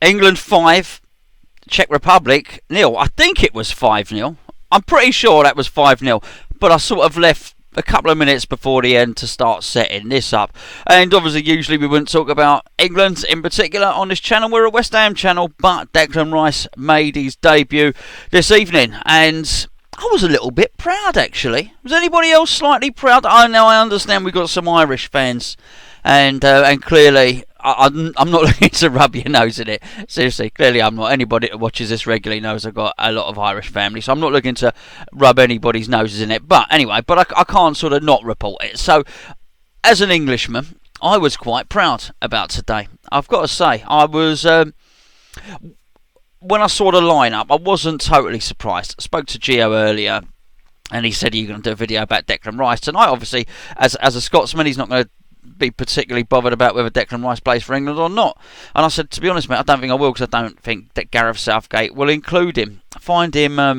England 5, Czech Republic 0. I think it was 5-0. I'm pretty sure that was 5-0. But I sort of left a couple of minutes before the end to start setting this up. And obviously, usually we wouldn't talk about England in particular on this channel. We're a West Ham channel, but Declan Rice made his debut this evening. And I was a little bit proud, actually. Was anybody else slightly proud? I understand we've got some Irish fans. And clearly, I'm not looking to rub your nose in it. Seriously, clearly I'm not. Anybody that watches this regularly knows I've got a lot of Irish family, so I'm not looking to rub anybody's noses in it. But anyway, I can't sort of not report it. So, as an Englishman, I was quite proud about today. I've got to say, I was... when I saw the lineup, I wasn't totally surprised. I spoke to Gio earlier, and he said, "Are you going to do a video about Declan Rice tonight?" Obviously, as a Scotsman, he's not going to be particularly bothered about whether Declan Rice plays for England or not. And I said, to be honest, mate, I don't think I will, because I don't think that Gareth Southgate will include him. Find him a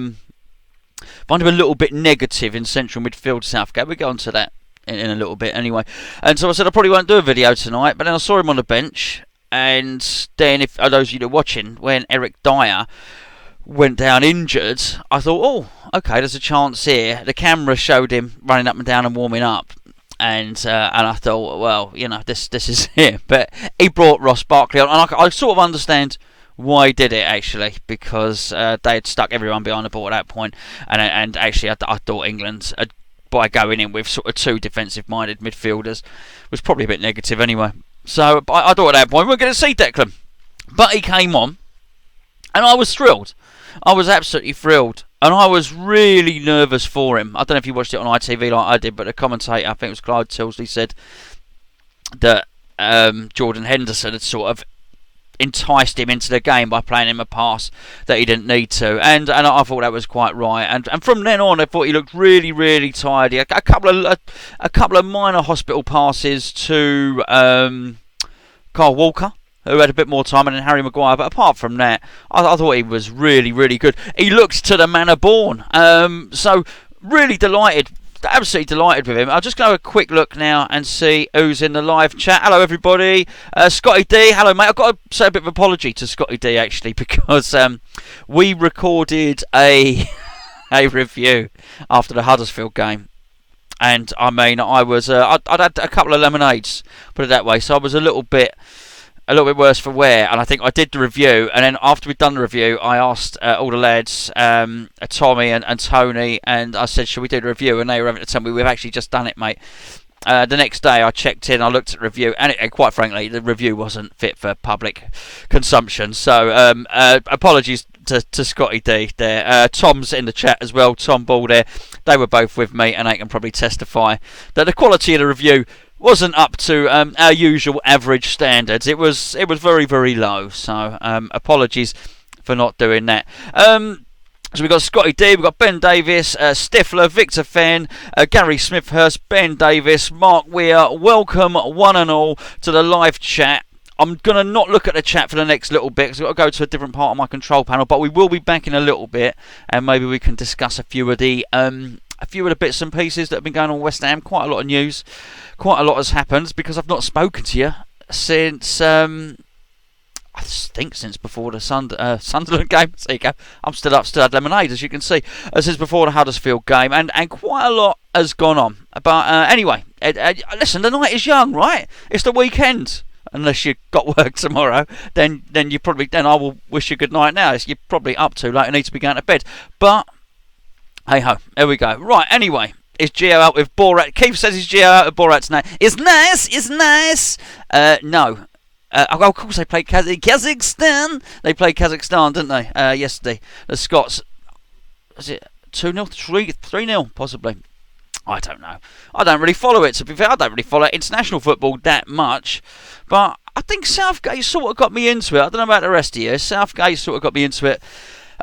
little bit negative in central midfield, Southgate. We'll get on to that in a little bit anyway. And so I said I probably won't do a video tonight, but then I saw him on the bench. And then, if those of you that are watching, when Eric Dyer went down injured, I thought, oh, okay, there's a chance here. The camera showed him running up and down and warming up. And I thought, well, you know, this is it. But he brought Ross Barkley on, and I sort of understand why he did it, actually, because they had stuck everyone behind the ball at that point. And actually, I thought England, by going in with sort of two defensive-minded midfielders, was probably a bit negative anyway. So I thought at that point we we're going to see Declan. But he came on, and I was thrilled. I was absolutely thrilled. And I was really nervous for him. I don't know if you watched it on ITV like I did, but the commentator, I think it was Clyde Tilsley, said that Jordan Henderson had sort of enticed him into the game by playing him a pass that he didn't need to. And I thought that was quite right. And from then on, I thought he looked really, really tidy. A couple of minor hospital passes to Kyle Walker, who had a bit more time, and then Harry Maguire. But apart from that, I thought he was really, really good. He looked to the manner born. So, really delighted, absolutely delighted with him. I'll just go a quick look now and see who's in the live chat. Hello, everybody. Scotty D, hello, mate. I've got to say a bit of apology to Scotty D, actually, because we recorded a review after the Huddersfield game. And, I mean, I'd had a couple of lemonades, put it that way. So I was a little bit worse for wear, and I think I did the review, and then after we'd done the review, I asked all the lads, Tommy and Tony, and I said, should we do the review? And they were having to tell me, we've actually just done it, mate. The next day I checked in, I looked at the review, and quite frankly, the review wasn't fit for public consumption. So apologies to Scotty D there. Tom's in the chat as well, Tom Ball there. They were both with me, and they can probably testify that the quality of the review wasn't up to our usual average standards. It was very, very low. So apologies for not doing that. So we've got Scotty D, we've got Ben Davis, Stifler, Victor Fenn, Gary Smithhurst, Ben Davis, Mark Weir. Welcome one and all to the live chat. I'm going to not look at the chat for the next little bit because I've got to go to a different part of my control panel, but we will be back in a little bit, and maybe we can discuss a few of the bits and pieces that have been going on West Ham. Quite a lot of news, quite a lot has happened, because I've not spoken to you since I think since before the Sunderland game. There you go. I'm still had lemonade, as you can see, since before the Huddersfield game, and quite a lot has gone on. But anyway, listen, the night is young, right? It's the weekend. Unless you've got work tomorrow, then I will wish you good night now. You're probably up too late and need to be going to bed. But hey ho, there we go. Right, anyway, is Gio out with Borat? Keith says he's Gio out with Borat tonight. It's nice. No. Of course they played Kazakhstan. They played Kazakhstan, didn't they? Yesterday. The Scots. Was it 2-0? 3-0, possibly. I don't know. I don't really follow it, to be fair. I don't really follow international football that much. But I think Southgate sort of got me into it. I don't know about the rest of you. Southgate sort of got me into it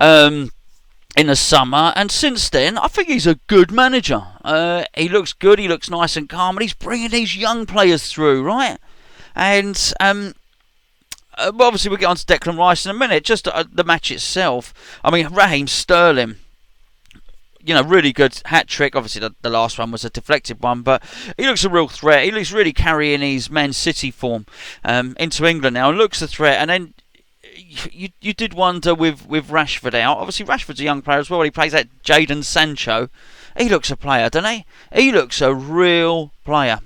in the summer. And since then, I think he's a good manager. He looks good. He looks nice and calm. And he's bringing these young players through, right? And obviously we'll get on to Declan Rice in a minute. Just the match itself. I mean, Raheem Sterling, you know, really good hat-trick. Obviously, the last one was a deflected one, but he looks a real threat. He looks really carrying his Man City form into England now. Looks a threat. And then, you did wonder with Rashford out. Obviously, Rashford's a young player as well. He plays that Jadon Sancho. He looks a player, doesn't he? He looks a real player.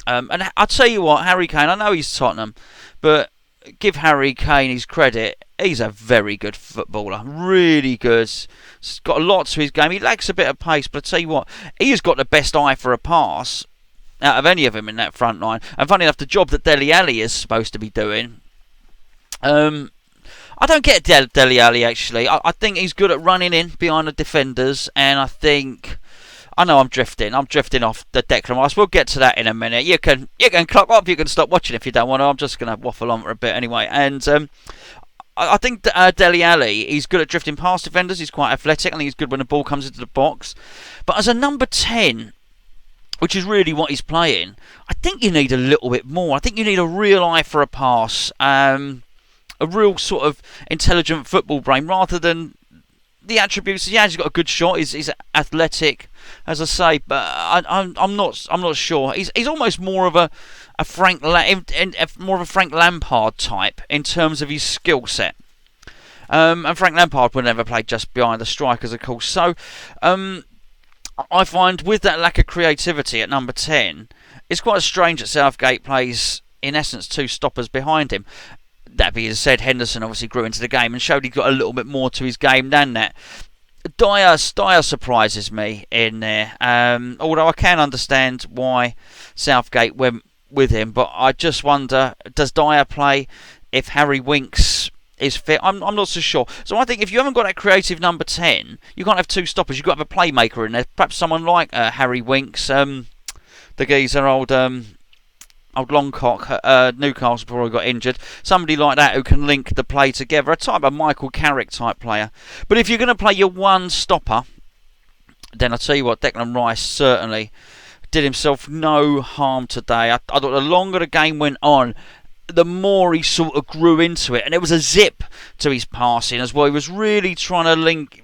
And I'll tell you what, Harry Kane, I know he's Tottenham, but give Harry Kane his credit. He's a very good footballer. Really good. He's got a lot to his game. He lacks a bit of pace, but I tell you what, he has got the best eye for a pass out of any of them in that front line. And funny enough, the job that Dele Alli is supposed to be doing, I don't get Dele Alli actually. I think he's good at running in behind the defenders, and I know I'm drifting off the Declan Rice. We'll get to that in a minute. You can clock off. You can stop watching if you don't want to. I'm just going to waffle on for a bit anyway. And I think Dele Alli, he's good at drifting past defenders. He's quite athletic. I think he's good when the ball comes into the box. But as a number 10, which is really what he's playing, I think you need a little bit more. I think you need a real eye for a pass, a real sort of intelligent football brain, rather than the attributes. Yeah, he's got a good shot. He's athletic, as I say, but I'm not sure. He's almost more of a Frank Lampard type in terms of his skill set. And Frank Lampard would never play just behind the strikers, of course. So I find with that lack of creativity at number 10, it's quite strange that Southgate plays in essence 2 stoppers behind him. That being said, Henderson obviously grew into the game and showed he got a little bit more to his game than that. Dyer surprises me in there, although I can understand why Southgate went with him, but I just wonder, does Dyer play if Harry Winks is fit? I'm not so sure. So I think if you haven't got that creative number 10, you can't have 2 stoppers. You've got to have a playmaker in there. Perhaps someone like Harry Winks, the geezer, old Longcock, Newcastle before he got injured. Somebody like that who can link the play together. A type of Michael Carrick type player. But if you're going to play your one stopper, then I'll tell you what, Declan Rice certainly did himself no harm today. I thought the longer the game went on, the more he sort of grew into it, and there was a zip to his passing as well. He was really trying to link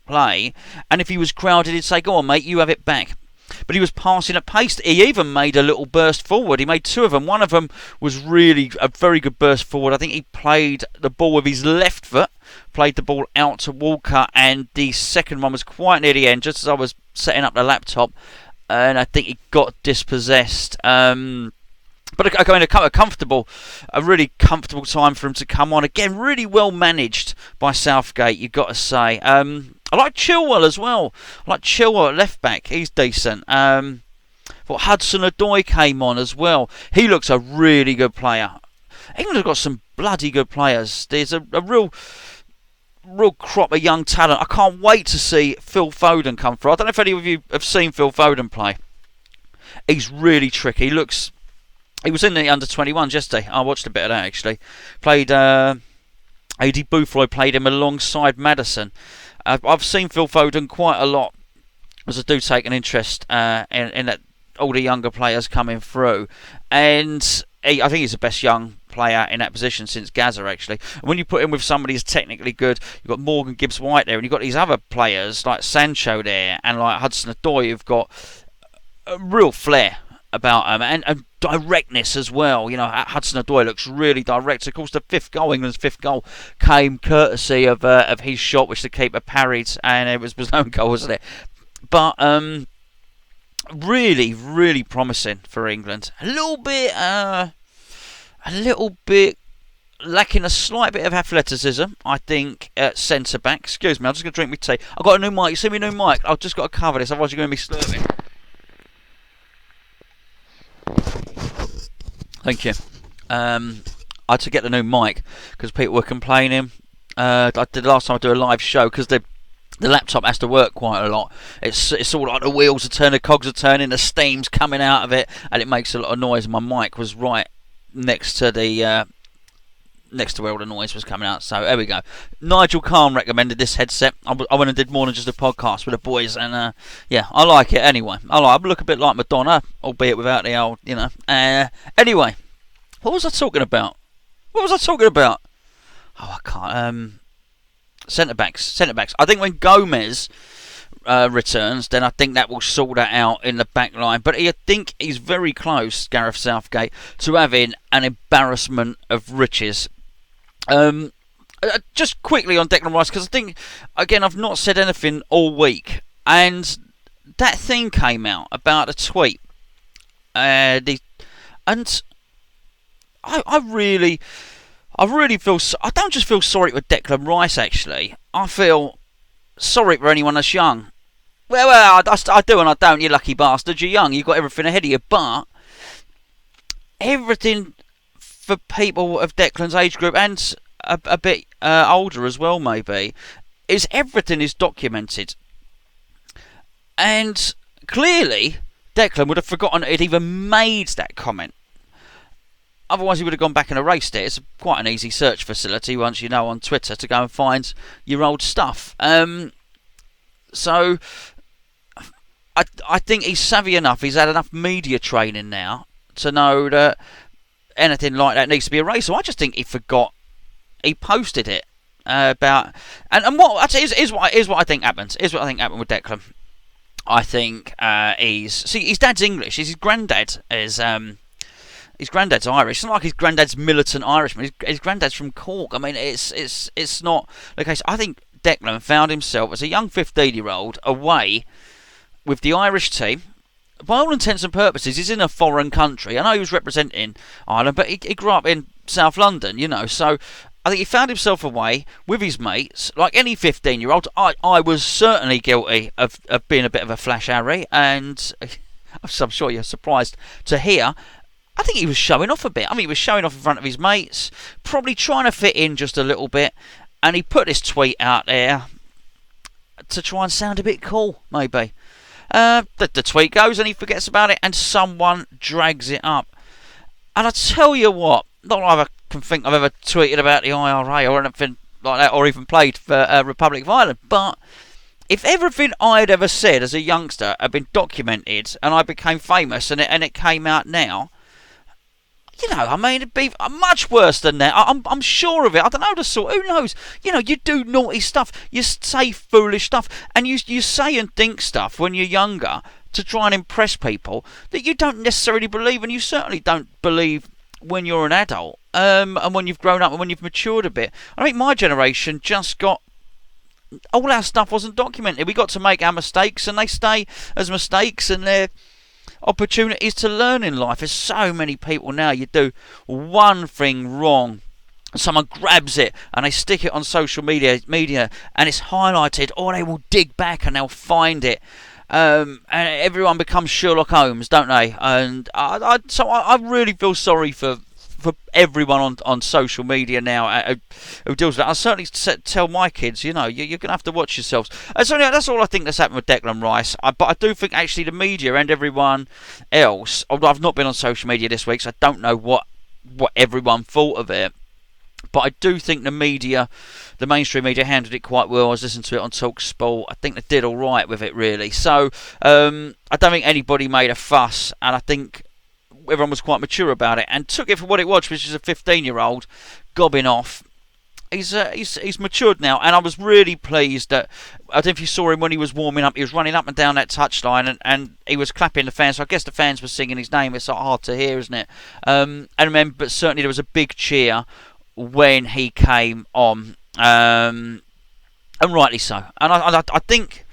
play, and if he was crowded, he'd say, "Go on, mate, you have it back." But he was passing at pace. He even made a little burst forward. He made 2 of them. One of them was really a very good burst forward. I think he played the ball with his left foot, played the ball out to Walker, and the second one was quite near the end, just as I was setting up the laptop, and I think he got dispossessed. But a really comfortable time for him to come on. Again, really well managed by Southgate, you've got to say. I like Chilwell as well. I like Chilwell at left back. He's decent. Thought Hudson-Odoi came on as well. He looks a really good player. England have got some bloody good players. There's a real crop of young talent. I can't wait to see Phil Foden come through. I don't know if any of you have seen Phil Foden play. He's really tricky. He was in the under-21s yesterday. I watched a bit of that actually. Played AD Boothroyd played him alongside Maddison. I've seen Phil Foden quite a lot, as I do take an interest in that all the younger players coming through, and I think he's the best young player in that position since Gaza actually. And when you put him with somebody who's technically good, you've got Morgan Gibbs-White there, and you've got these other players like Sancho there and like Hudson-Odoi who've got a real flair about them and directness as well. You know, Hudson-Odoi looks really direct. Of course, the England's fifth goal came courtesy of his shot, which the keeper parried, and it was his own goal, wasn't it? But really, really promising for England. A little bit lacking a slight bit of athleticism, I think, at centre back. Excuse me, I'm just going to drink my tea. I've got a new mic. You see me new mic? I've just got to cover this, otherwise you're going to be slurping. Thank you. I had to get the new mic because people were complaining. I did last time I do a live show because the laptop has to work quite a lot. It's all like the wheels are turning, the cogs are turning, the steam's coming out of it, and it makes a lot of noise. And my mic was right next to where all the noise was coming out. So there we go. Nigel Khan recommended this headset. I went and did more than just a podcast with the boys, and yeah, I like it anyway. I look a bit like Madonna, albeit without the old, you know. Anyway, what was I talking about? Oh, I can't. Centre backs. I think when Gomez returns, then I think that will sort that out in the back line. But I think he's very close, Gareth Southgate, to having an embarrassment of riches Just quickly on Declan Rice, because I think, again, I've not said anything all week, and that thing came out about a tweet, and I really feel. I don't just feel sorry for Declan Rice. Actually, I feel sorry for anyone that's young. Well, I do and I don't. You lucky bastard. You're young. You've got everything ahead of you, but everything for people of Declan's age group and a bit older as well, maybe, is everything is documented. And clearly, Declan would have forgotten he'd even made that comment. Otherwise, he would have gone back and erased it. It's quite an easy search facility once you know on Twitter to go and find your old stuff. So, I think he's savvy enough. He's had enough media training now to know that anything like that needs to be erased. So I just think he forgot. He posted it about and what is what I think happens. Is what I think happened with Declan. I think his dad's English. His granddad is his granddad's Irish. It's not like his granddad's militant Irishman. His granddad's from Cork. I mean, it's not the case. I think Declan found himself as a young 15-year-old away with the Irish team. By all intents and purposes, he's in a foreign country. I know he was representing Ireland, but he grew up in South London, So I think he found himself away with his mates. Like any 15-year-old, I was certainly guilty of being a bit of a flash Harry, and I'm sure you're surprised to hear. I think he was showing off a bit. I mean, he was showing off in front of his mates, probably trying to fit in just a little bit, and he put this tweet out there to try and sound a bit cool, maybe. The tweet goes and he forgets about it, and someone drags it up. And I tell you what, not that I can think I've ever tweeted about the IRA or anything like that, or even played for Republic of Ireland, but if everything I'd ever said as a youngster had been documented and I became famous and it came out now, I mean, it'd be much worse than that. I'm sure of it. I don't know the sort. Who knows? You do naughty stuff. You say foolish stuff. And you say and think stuff when you're younger to try and impress people that you don't necessarily believe. And you certainly don't believe when you're an adult. And when you've grown up and when you've matured a bit. I think my generation just got... all our stuff wasn't documented. We got to make our mistakes and they stay as mistakes, and they're opportunities to learn in life. There's so many people now, you do one thing wrong, someone grabs it and they stick it on social media and it's highlighted, or they will dig back and they'll find it, and everyone becomes Sherlock Holmes, don't they? And I really feel sorry for everyone on social media now who deals with that. I certainly tell my kids, you're going to have to watch yourselves. So that's all I think that's happened with Declan Rice. But I do think actually the media and everyone else, although I've not been on social media this week, so I don't know what everyone thought of it. But I do think the mainstream media handled it quite well. I was listening to it on TalkSport. I think they did all right with it, really. So I don't think anybody made a fuss, and I think everyone was quite mature about it and took it for what it was, which is a 15-year-old gobbing off. He's matured now, and I was really pleased that, I don't know if you saw him when he was warming up, he was running up and down that touchline and he was clapping the fans, so I guess the fans were singing his name. It's sort of hard to hear, isn't it? But certainly there was a big cheer when he came on, and rightly so. And I think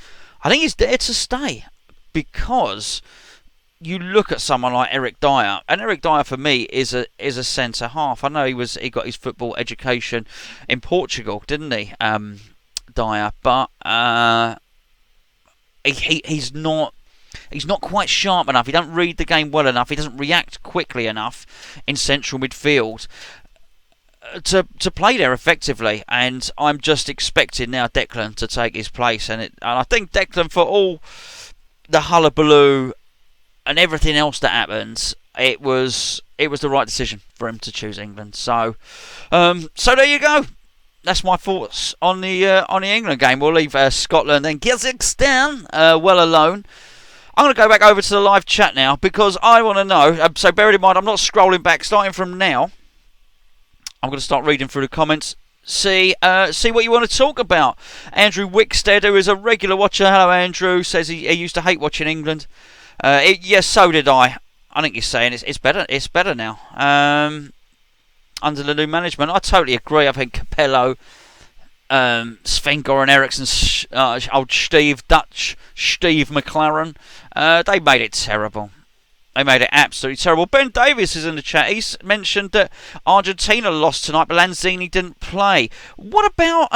he's there to stay, because you look at someone like Eric Dyer, and Eric Dyer for me is a centre half. I know he got his football education in Portugal, didn't he, Dyer? But he's not quite sharp enough. He doesn't read the game well enough. He doesn't react quickly enough in central midfield to play there effectively. And I'm just expecting now Declan to take his place, and I think Declan, for all the hullabaloo and everything else that happens, it was the right decision for him to choose England. So there you go. That's my thoughts on the England game. We'll leave Scotland and Kazakhstan well alone. I'm going to go back over to the live chat now, because I want to know. So bear in mind, I'm not scrolling back. Starting from now, I'm going to start reading through the comments. See what you want to talk about. Andrew Wickstead, who is a regular watcher. Hello, Andrew. Says he used to hate watching England. Yes, so did I. I think he's saying it's better. It's better now. I under the new management. I totally agree. I think Capello, Sven-Goran Eriksson, old Steve McLaren, they made it terrible. They made it absolutely terrible. Ben Davies is in the chat. He's mentioned that Argentina lost tonight, but Lanzini didn't play. What about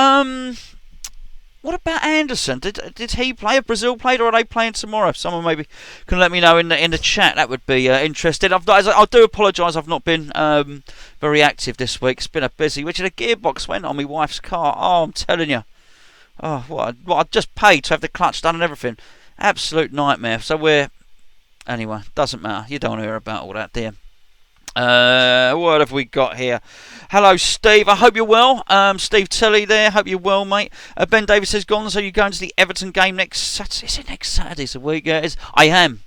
Anderson? Did he play? Have Brazil played, or are they playing tomorrow? Someone maybe can let me know in the chat. That would be interesting. I do apologise. I've not been very active this week. It's been a busy week. The gearbox went on my wife's car. Oh, I'm telling you. Oh, what I just paid to have the clutch done and everything. Absolute nightmare. So anyway, doesn't matter. You don't want to hear about all that, do you? What have we got here? Hello, Steve. I hope you're well. Steve Tilley there. Hope you're well, mate. Ben Davis says, Gonzo, you going to the Everton game next Saturday? Is it next Saturday? It's a week. Yeah, I am.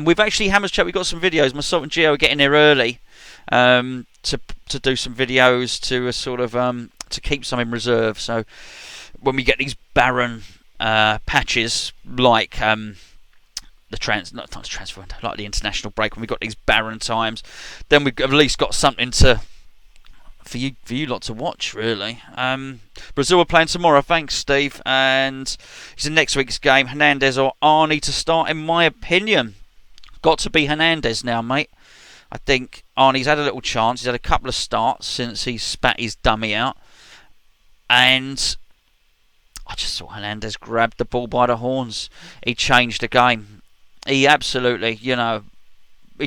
We've actually, Hammers Chat, we've got some videos. Myself and Gio are getting there early to do some videos to keep some in reserve. So when we get these barren patches like not the transfer window, like the international break, when we've got these barren times, then we've at least got something for you lot to watch, really. Brazil are playing tomorrow, thanks Steve, and it's in next week's game. Hernandez or Arnie to start, in my opinion. Got to be Hernandez now, mate. I think Arnie's had a little chance. He's had a couple of starts since he spat his dummy out, and I just saw Hernandez grab the ball by the horns. He changed the game. He absolutely, he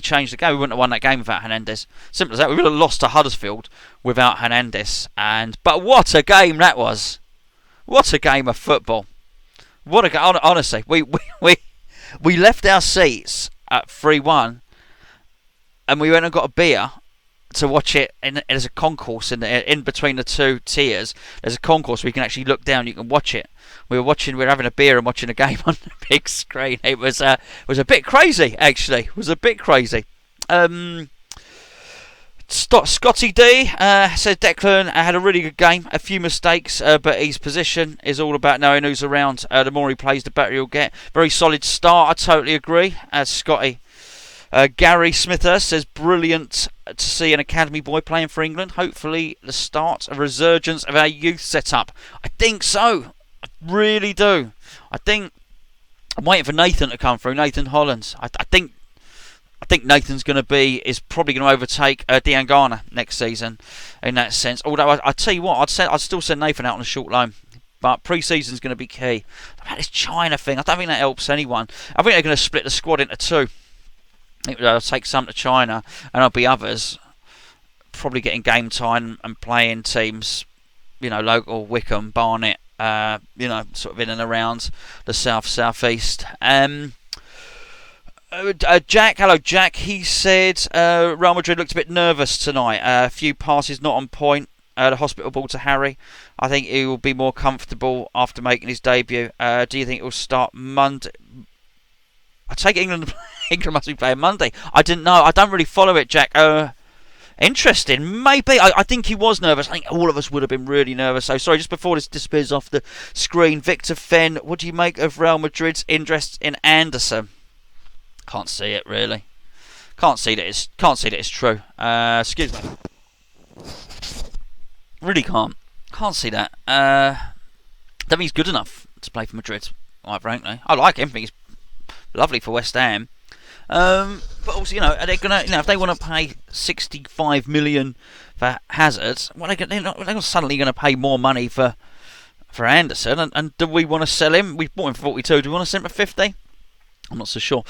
changed the game. We wouldn't have won that game without Hernandez. Simple as that. We would have lost to Huddersfield without Hernandez. But what a game that was! What a game of football! Honestly, we left our seats at 3-1, and we went and got a beer to watch it. There's a concourse in between the two tiers. There's a concourse where you can actually look down. You can watch it. We were having a beer and watching a game on the big screen. It was a bit crazy, actually. It was a bit crazy. Scotty D says Declan had a really good game. A few mistakes, but his position is all about knowing who's around. The more he plays, the better he'll get. Very solid start. I totally agree. Scotty. Gary Smither says brilliant to see an academy boy playing for England. Hopefully the start, a resurgence of our youth setup. I think so. I really do. I'm waiting for Nathan to come through. Nathan Hollands. I think Nathan's is probably going to overtake Diangana next season in that sense. Although I tell you what, I'd still send Nathan out on a short loan. But pre-season's going to be key. About this China thing, I don't think that helps anyone. I think they're going to split the squad into two. I think they'll take some to China, and there'll be others probably getting game time and playing teams, local Wickham, Barnet, sort of in and around the southeast. Jack, hello Jack. He said Real Madrid looked a bit nervous tonight. A few passes not on point. The hospital ball to Harry. I think he will be more comfortable after making his debut. Do you think it will start Monday? I take England must be playing Monday. I didn't know. I don't really follow it, Jack. Interesting. Maybe. I think he was nervous. I think all of us would have been really nervous. So, sorry, just before this disappears off the screen, Victor Fenn, what do you make of Real Madrid's interest in Anderson? Can't see it, really. Can't see that it's true. Excuse me. Really can't. Can't see that. Don't think he's good enough to play for Madrid, quite frankly. I like him. I think he's lovely for West Ham. But also, are they gonna, if they want to pay 65 million for Hazard, they're not suddenly going to pay more money for Anderson. And do we want to sell him? We bought him for 42. Do we want to sell him for 50? I'm not so sure.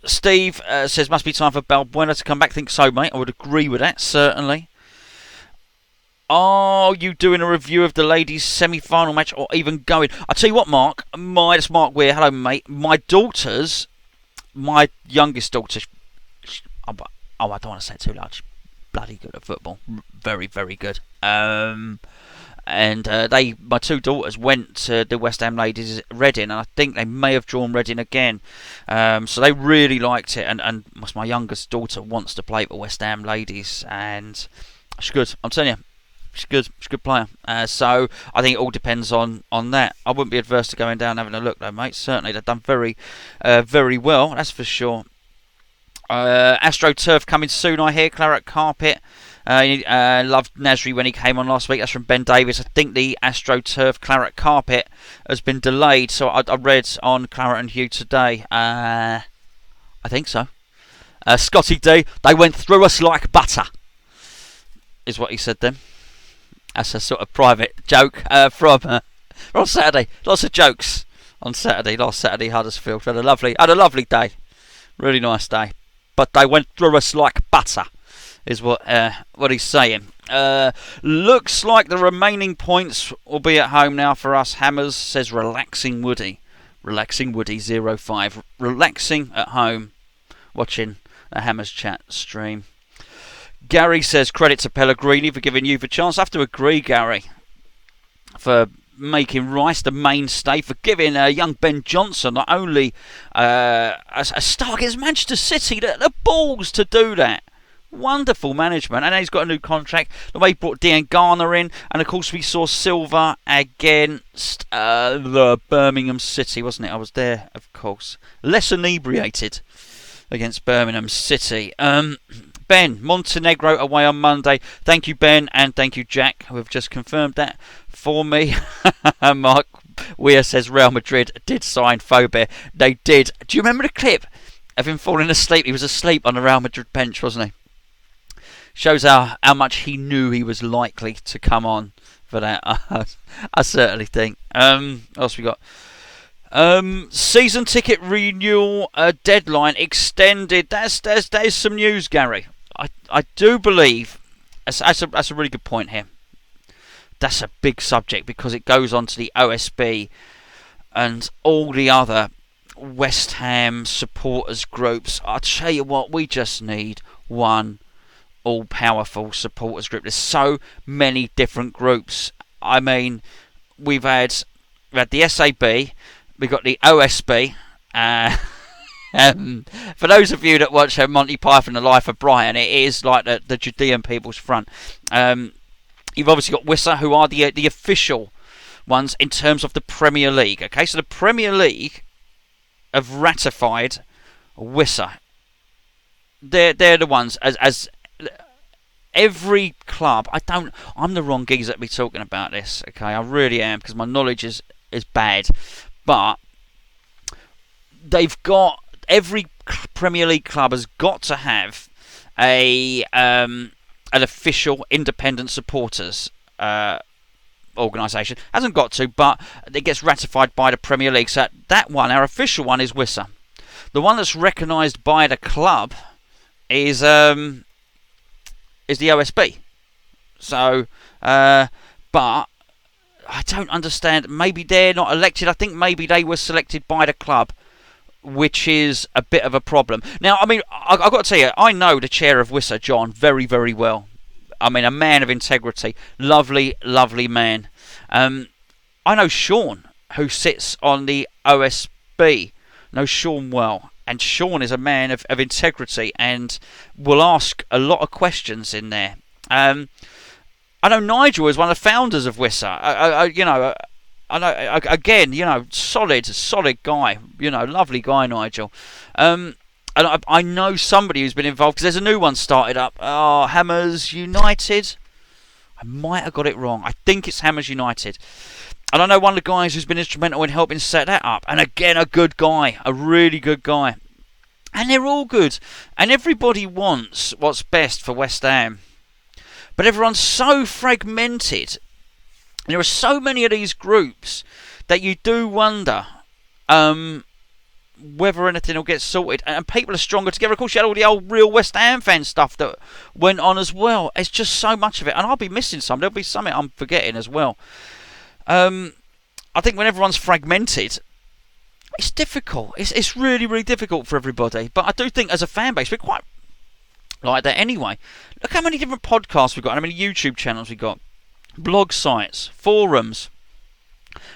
Steve says must be time for Balbuena to come back. Think so, mate. I would agree with that, certainly. Are you doing a review of the ladies' semi-final match, or even going? I tell you what, Mark. It's Mark Weir. Hello, mate. My youngest daughter. I don't want to say it too loud. She's bloody good at football. Very, very good. And my two daughters went to the West Ham ladies Reading, and I think they may have drawn Reading again. So they really liked it, and my youngest daughter wants to play for West Ham ladies, and she's good. I'm telling you. She's good. She's a good player. So I think it all depends on that. I wouldn't be adverse to going down and having a look, though, mate. Certainly, they've done very, very well. That's for sure. AstroTurf coming soon, I hear. Claret Carpet. Loved Nasri when he came on last week. That's from Ben Davis. I think the AstroTurf Claret Carpet has been delayed. So I read on Claret and Hugh today. I think so. Scotty D, they went through us like butter, is what he said then. That's a sort of private joke from Saturday. Lots of jokes on Saturday. Last Saturday, Huddersfield had a lovely day. Really nice day. But they went through us like butter, is what he's saying. Looks like the remaining points will be at home now for us Hammers, says Relaxing Woody. Relaxing Woody 05. Relaxing at home, watching the Hammers chat stream. Gary says credit to Pellegrini for giving you the chance. I have to agree, Gary, for making Rice the mainstay, for giving young Ben Johnson not only a start against Manchester City, the balls to do that. Wonderful management, and he's got a new contract. The way he brought Dean Garner in, and of course we saw Silva against the Birmingham City, wasn't it? I was there, of course. Less inebriated against Birmingham City. Ben, Montenegro away on Monday. Thank you, Ben, and thank you, Jack, who have just confirmed that for me. Mark Weir says Real Madrid did sign Fobia. They did. Do you remember the clip of him falling asleep? He was asleep on the Real Madrid bench, wasn't he? Shows how much he knew he was likely to come on for that. I certainly think. What else we got? Season ticket renewal deadline extended. There's some news, Gary. I do believe that's a really good point here. That's a big subject because it goes on to the OSB and all the other West Ham supporters groups. I'll tell you what, we just need one all-powerful supporters group. There's so many different groups. I mean, we've had the SAB, we've got the OSB. For those of you that watch Monty Python: The Life of Brian, it is like the Judean People's Front. You've obviously got WISA, who are the official ones in terms of the Premier League. Okay, so the Premier League have ratified WISA. They're the ones as every club. I'm the wrong geezer to be talking about this. Okay, I really am, because my knowledge is bad. But they've got, every Premier League club has got to have an official independent supporters organisation. Hasn't got to, but it gets ratified by the Premier League. So that one, our official one, is WISA. The one that's recognised by the club is the OSB. So, but I don't understand. Maybe they're not elected. I think maybe they were selected by the club, which is a bit of a problem. Now, I mean, I've got to tell you, I know the chair of WISA, John, very, very well. I mean, a man of integrity. Lovely, lovely man. I know Sean, who sits on the OSB. Know Sean well. And Sean is a man of integrity and will ask a lot of questions in there. I know Nigel is one of the founders of WISA. I know, again, solid guy. Lovely guy, Nigel. And I know somebody who's been involved, because there's a new one started up. Hammers United. I might have got it wrong. I think it's Hammers United. And I know one of the guys who's been instrumental in helping set that up. And again, a good guy. A really good guy. And they're all good. And everybody wants what's best for West Ham. But everyone's so fragmented. And there are so many of these groups that you do wonder whether anything will get sorted. And people are stronger together. Of course, you had all the old real West Ham fan stuff that went on as well. It's just so much of it. And I'll be missing some. There'll be something I'm forgetting as well. I think when everyone's fragmented, it's difficult. It's really, really difficult for everybody. But I do think as a fan base, we're quite like that anyway. Look how many different podcasts we've got, how many YouTube channels we've got, blog sites, forums,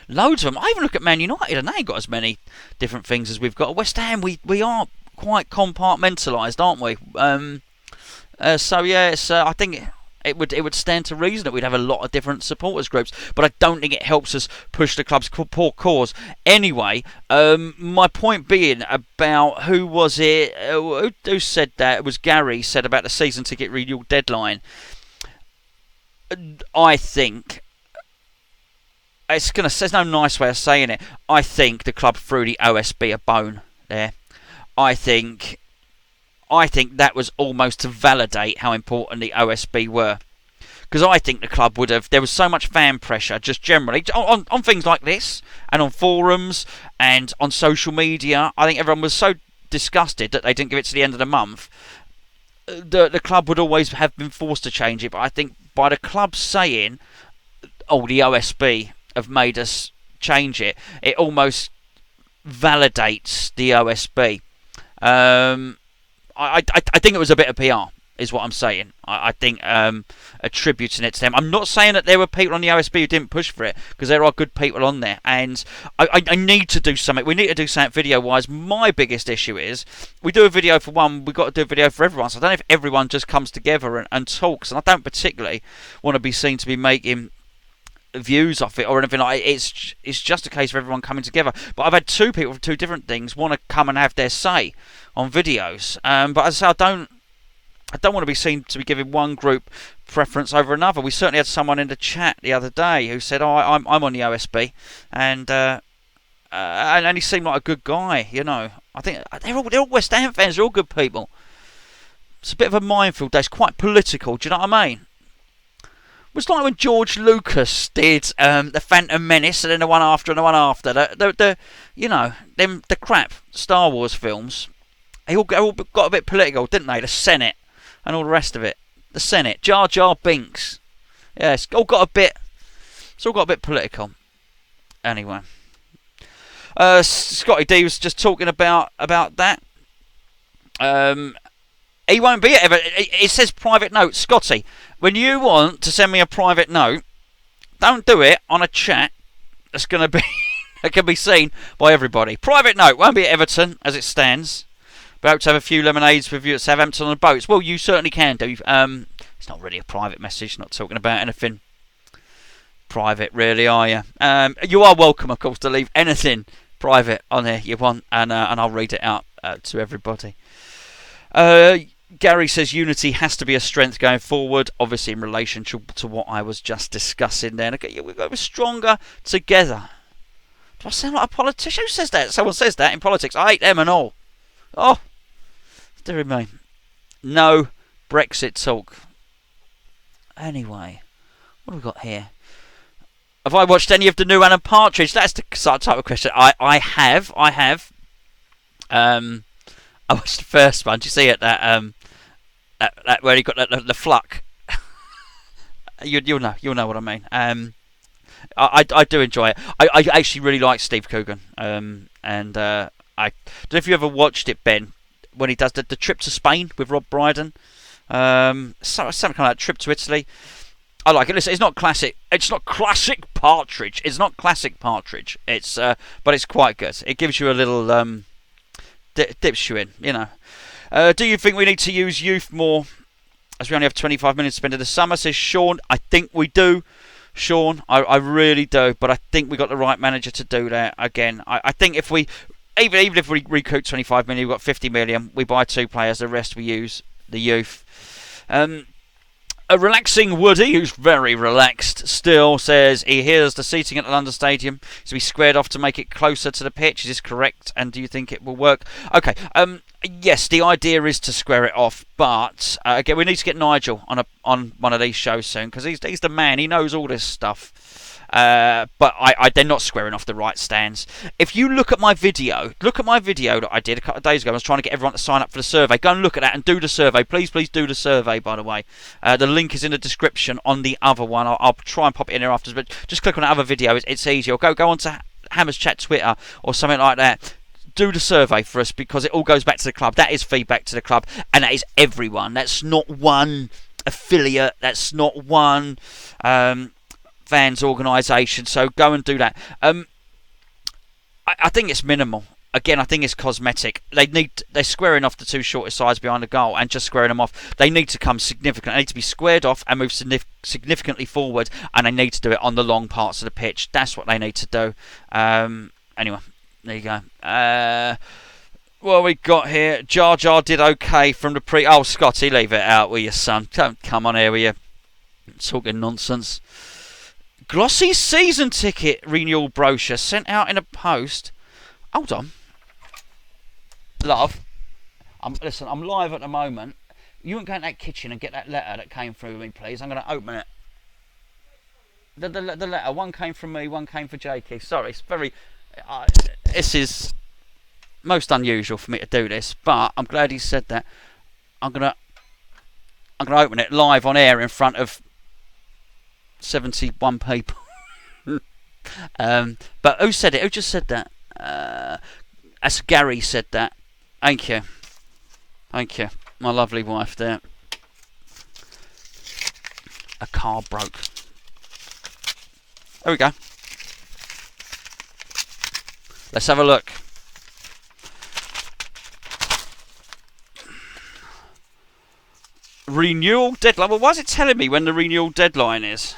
loads of them. I even look at Man United and they ain't got as many different things as we've got. At West Ham, we are quite compartmentalised, aren't we? So yeah, I think it would stand to reason that we'd have a lot of different supporters groups, but I don't think it helps us push the club's poor cause. Anyway, my point being about who was it? Who said that? It was Gary said about the season ticket renewal deadline. I think there's no nice way of saying it. I think the club threw the OSB a bone there. I think that was almost to validate how important the OSB were. Because I think the club would have... There was so much fan pressure, just generally, on things like this, and on forums, and on social media. I think everyone was so disgusted that they didn't give it to the end of the month. The club would always have been forced to change it, but I think by the club saying, oh, the OSB have made us change it, it almost validates the OSB. I think it was a bit of PR, is what I'm saying. I think attributing it to them. I'm not saying that there were people on the OSB who didn't push for it, because there are good people on there, and I need to do something. We need to do something video-wise. My biggest issue is, we do a video for one, we've got to do a video for everyone, so I don't know if everyone just comes together and talks, and I don't particularly want to be seen to be making views off it or anything like it. It's just a case of everyone coming together. But I've had two people from two different things want to come and have their say on videos. But as I say, I don't want to be seen to be giving one group preference over another. We certainly had someone in the chat the other day who said, "Oh, I'm on the OSB," and he seemed like a good guy. You know, I think they're all West Ham fans. They're all good people. It's a bit of a minefield day. It's quite political. Do you know what I mean? It was like when George Lucas did the Phantom Menace, and then the one after and the one after. The crap Star Wars films. They all got a bit political, didn't they? The Senate and all the rest of it. The Senate, Jar Jar Binks. Yeah, it's all got a bit political. Anyway, Scotty D was just talking about that. He won't be ever. It says private note, Scotty. When you want to send me a private note, don't do it on a chat that's going to be that can be seen by everybody. Private note won't be at Everton as it stands. But I hope to have a few lemonades with you at Southampton on the boats. Well, you certainly can do. It's not really a private message. Not talking about anything private, really, are you? You are welcome, of course, to leave anything private on there you want, and I'll read it out to everybody. Gary says unity has to be a strength going forward, obviously in relation to what I was just discussing there. Okay, we've got to be stronger together. Do I sound like a politician? Who says that? Someone says that in politics. I hate them and all. Oh, dear me. No Brexit talk. Anyway, what have we got here? Have I watched any of the new Alan Partridge? That's the type of question. I have. I watched the first one. Did you see it? That where he got the fluck. You'll know what I mean. I do enjoy it. I actually really like Steve Coogan. And I don't know if you ever watched it, Ben, when he does the trip to Spain with Rob Brydon. Something kind of like trip to Italy. I like it. Listen, it's not classic. It's not classic Partridge. It's not classic Partridge. It's but it's quite good. It gives you a little dips you in, you know. Do you think we need to use youth more, as we only have 25 minutes to spend in the summer, says Sean? I think we do, Sean. I really do, but I think we got the right manager to do that. Again, I think if we even if we recoup 25 million, we've got 50 million, we buy two players, the rest we use the youth. A relaxing Woody, who's very relaxed still, says he hears the seating at the London Stadium is to be squared off to make it closer to the pitch. Is this correct? And do you think it will work? Okay. Yes, the idea is to square it off, but again, we need to get Nigel on one of these shows soon, because he's the man. He knows all this stuff. But they're not squaring off the right stands. If you look at my video that I did a couple of days ago, I was trying to get everyone to sign up for the survey. Go and look at that and do the survey. Please do the survey, by the way. The link is in the description on the other one. I'll try and pop it in there after, but just click on that other video. It's easy. Or go on to Hammers Chat Twitter or something like that. Do the survey for us, because it all goes back to the club. That is feedback to the club, and that is everyone. That's not one affiliate. That's not one fans organisation. So go and do that. I think it's minimal. Again, I think it's cosmetic. They're squaring off the two shortest sides behind the goal and just squaring them off. They need to come significant. They need to be squared off and move significantly forward, and they need to do it on the long parts of the pitch. That's what they need to do. Anyway, there you go. What we got here? Jar Jar did okay from the pre. Oh, Scotty, leave it out with your son. Come on here with you. Talking nonsense. Glossy season ticket renewal brochure sent out in a post. Hold on. Love. Listen, I'm live at the moment. You won't go in that kitchen and get that letter that came through me, please. I'm going to open it. The letter. One came from me, one came for Jakey. Sorry, it's very... this is most unusual for me to do this, but I'm glad he said that. I'm gonna open it live on air in front of 71 people. But who said it? Who just said that? That's Gary said that. Thank you. Thank you. My lovely wife there. A car broke. There we go. Let's have a look. Renewal deadline. Well, why is it telling me when the renewal deadline is?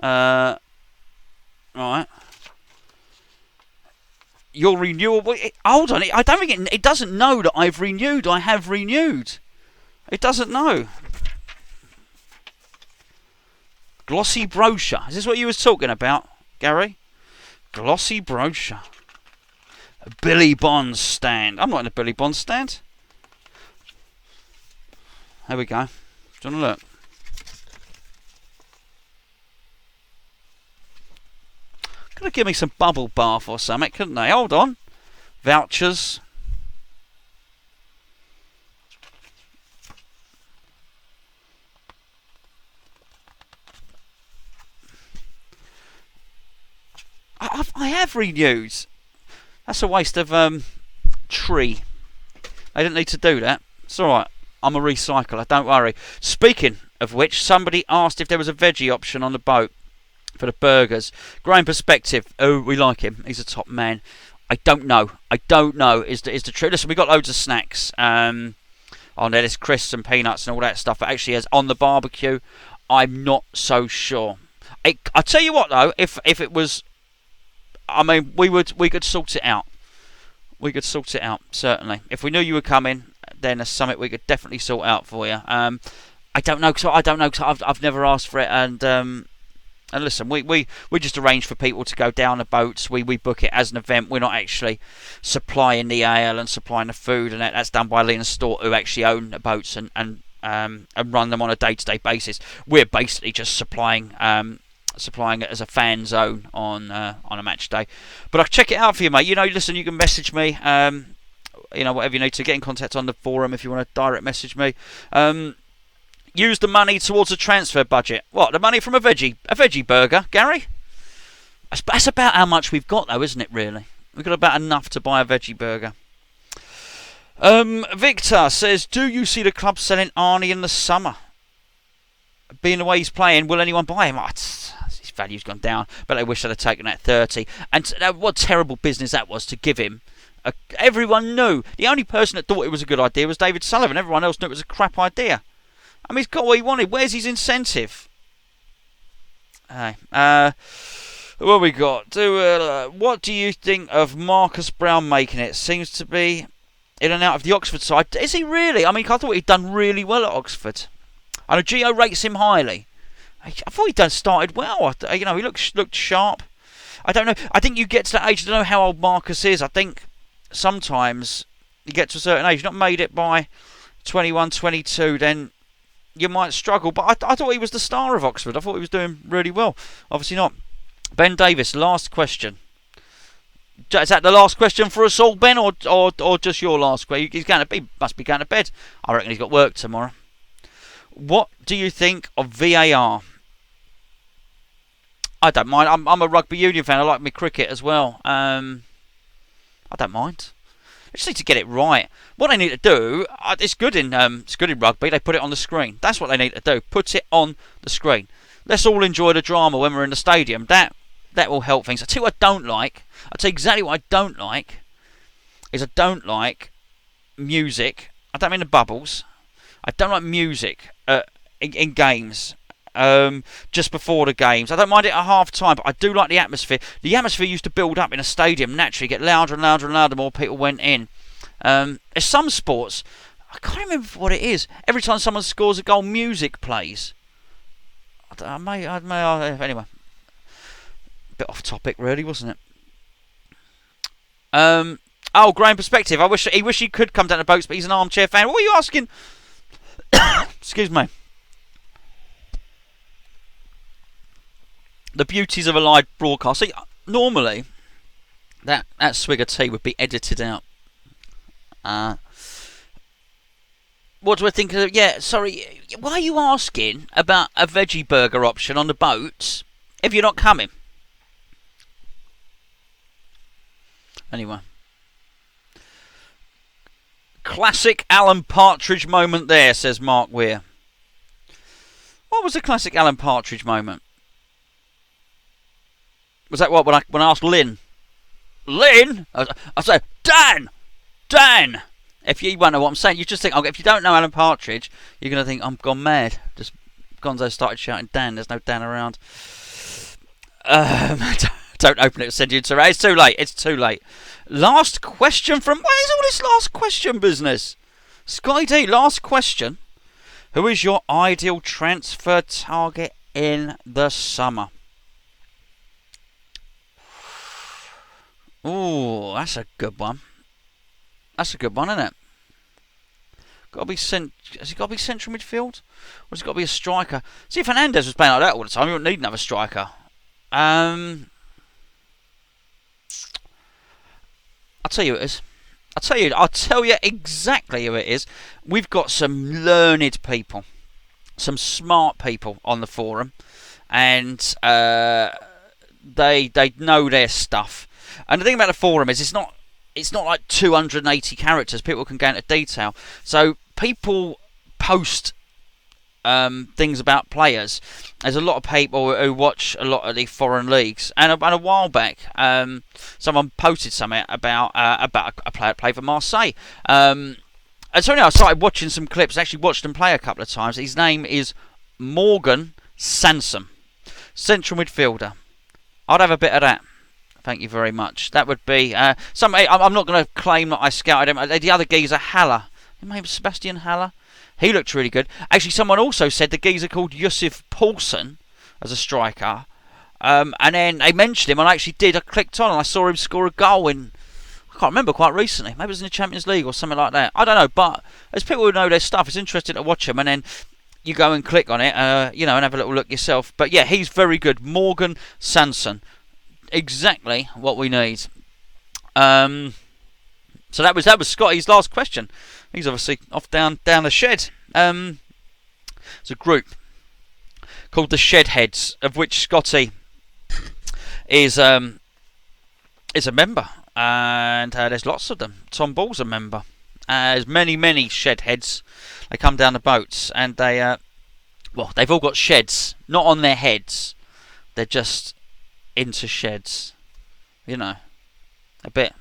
Right. Your renewal. Hold on. I don't think it doesn't know that I've renewed. I have renewed. It doesn't know. Glossy brochure. Is this what you was talking about, Gary? Glossy brochure. A Billy Bonds stand. I'm not in a Billy Bonds stand. There we go. Do you want to look? Could have given me some bubble bath or something, couldn't they? Hold on. Vouchers. I have renewed. That's a waste of tree. I didn't need to do that. It's alright. I'm a recycler, don't worry. Speaking of which, somebody asked if there was a veggie option on the boat for the burgers. Growing perspective. Oh, we like him. He's a top man. I don't know. Is the truth. Listen, we got loads of snacks on there. There's crisps and peanuts and all that stuff. But actually, as on the barbecue, I'm not so sure. I tell you what though, if it was, I mean, we could sort it out. We could sort it out, certainly. If we knew you were coming, then that's something we could definitely sort out for you. I don't know, because I've never asked for it, and listen, we just arrange for people to go down the boats. We book it as an event. We're not actually supplying the ale and supplying the food, and that's done by Lee and Stort, who actually own the boats and run them on a day-to-day basis. We're basically just supplying it as a fan zone on a match day. But I'll check it out for you, mate. Listen, you can message me. Whatever you need to, get in contact on the forum if you want to direct message me. Use the money towards a transfer budget. What, the money from a veggie burger, Gary? That's about how much we've got, though, isn't it? Really, we've got about enough to buy a veggie burger. Victor says, do you see the club selling Arnie in the summer? Being the way he's playing, will anyone buy him? His value's gone down, but I wish I'd have taken that 30. And what terrible business that was to give him. Everyone knew. The only person that thought it was a good idea was David Sullivan. Everyone else knew it was a crap idea. I mean, he's got what he wanted. Where's his incentive? What we got? What do you think of Marcus Brown making it? Seems to be in and out of the Oxford side. Is he really? I mean, I thought he'd done really well at Oxford. I know Gio rates him highly. I thought he'd started well. He looked sharp. I don't know. I think you get to that age. I don't know how old Marcus is. I think sometimes you get to a certain age. You're not made it by 21, 22, then you might struggle. But I thought he was the star of Oxford. I thought he was doing really well. Obviously not. Ben Davis, last question. Is that the last question for us all, Ben, or just your last question? Must be going to bed. I reckon he's got work tomorrow. What do you think of VAR? I don't mind. I'm a rugby union fan. I like my cricket as well. I don't mind. They just need to get it right. What they need to do, it's good in rugby. They put it on the screen. That's what they need to do. Put it on the screen. Let's all enjoy the drama when we're in the stadium. That will help things. I tell you what I don't like. I tell you exactly what I don't like. I don't like music. I don't mean the bubbles. I don't like music in games. Just before the games. I don't mind it at half time, but I do like the atmosphere. The atmosphere used to build up in a stadium naturally, get louder and louder and louder the more people went in. There's some sports, I can't remember what it is. Every time someone scores a goal, music plays. Anyway, bit off topic, really, wasn't it? Graham Perspective. He wish he could come down to boats, but he's an armchair fan. What are you asking? Excuse me. The beauties of a live broadcast. See, normally, that swig of tea would be edited out. What do I think of? Yeah, sorry. Why are you asking about a veggie burger option on the boat if you're not coming? Anyway. Classic Alan Partridge moment there, says Mark Weir. What was the classic Alan Partridge moment? Was that what, when I asked Lynn? Lynn? I said, Dan! If you won't know what I'm saying, you just think, if you don't know Alan Partridge, you're going to think, I'm gone mad. Just Gonzo started shouting, Dan, there's no Dan around. Don't open it, send you to Ray. It's too late. Last question from... What is all this last question business? Scotty D, last question. Who is your ideal transfer target in the summer? Ooh, that's a good one. That's a good one, isn't it? Has he got to be central midfield? Or has he got to be a striker? See, if Fernandez was playing like that all the time, you wouldn't need another striker. I'll tell you who it is. I'll tell you exactly who it is. We've got some learned people, some smart people on the forum, and they know their stuff. And the thing about the forum is it's not like 280 characters. People can go into detail. So people post things about players. There's a lot of people who watch a lot of the foreign leagues. And a while back, someone posted something about a player that played for Marseille. And so I started watching some clips. I actually watched him play a couple of times. His name is Morgan Sanson, central midfielder. I'd have a bit of that. Thank you very much. That would be something. I'm not going to claim that I scouted him. The other geezer, Haller. His name was Sebastian Haller. He looked really good. Actually, someone also said the geezer called Yusuf Poulsen as a striker. And then they mentioned him, and I actually did. I clicked on and I saw him score a goal in, I can't remember, quite recently. Maybe it was in the Champions League or something like that. I don't know, but as people who know their stuff, it's interesting to watch them, and then you go and click on it, and have a little look yourself. But yeah, he's very good. Morgan Sanson. Exactly what we need. So that was Scotty's last question. He's obviously off down the shed. It's a group called the Shedheads, of which Scotty is a member, and there's lots of them. Tom Ball's a member. There's many Shedheads. They come down the boats, and they've all got sheds, not on their heads. They're just into sheds, a bit.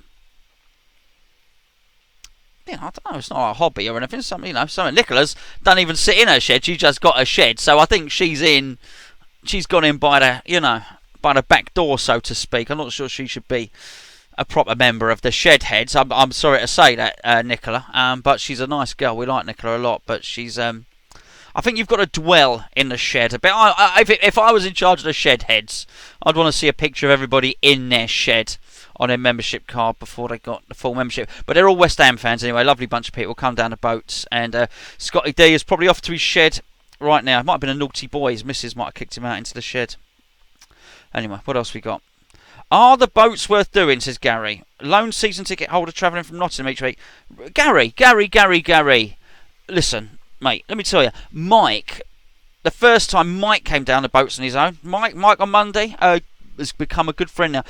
I don't know. It's not a hobby or anything. Something, Nicola's don't even sit in her shed. She just got a shed. So I think she's gone in by the back door, so to speak. I'm not sure she should be a proper member of the Shedheads. I'm sorry to say that, Nicola. But she's a nice girl. We like Nicola a lot. But she's I think you've got to dwell in the shed a bit. If I was in charge of the Shedheads, I'd want to see a picture of everybody in their shed on their membership card before they got the full membership. But they're all West Ham fans anyway. Lovely bunch of people. Come down the boats. And Scotty D is probably off to his shed right now. It might have been a naughty boy. His missus might have kicked him out into the shed. Anyway, what else we got? Are the boats worth doing, says Gary. Lone season ticket holder travelling from Nottingham each week. Gary. Listen, mate, let me tell you. Mike, the first time Mike came down the boats on his own, Mike on Monday, has become a good friend now.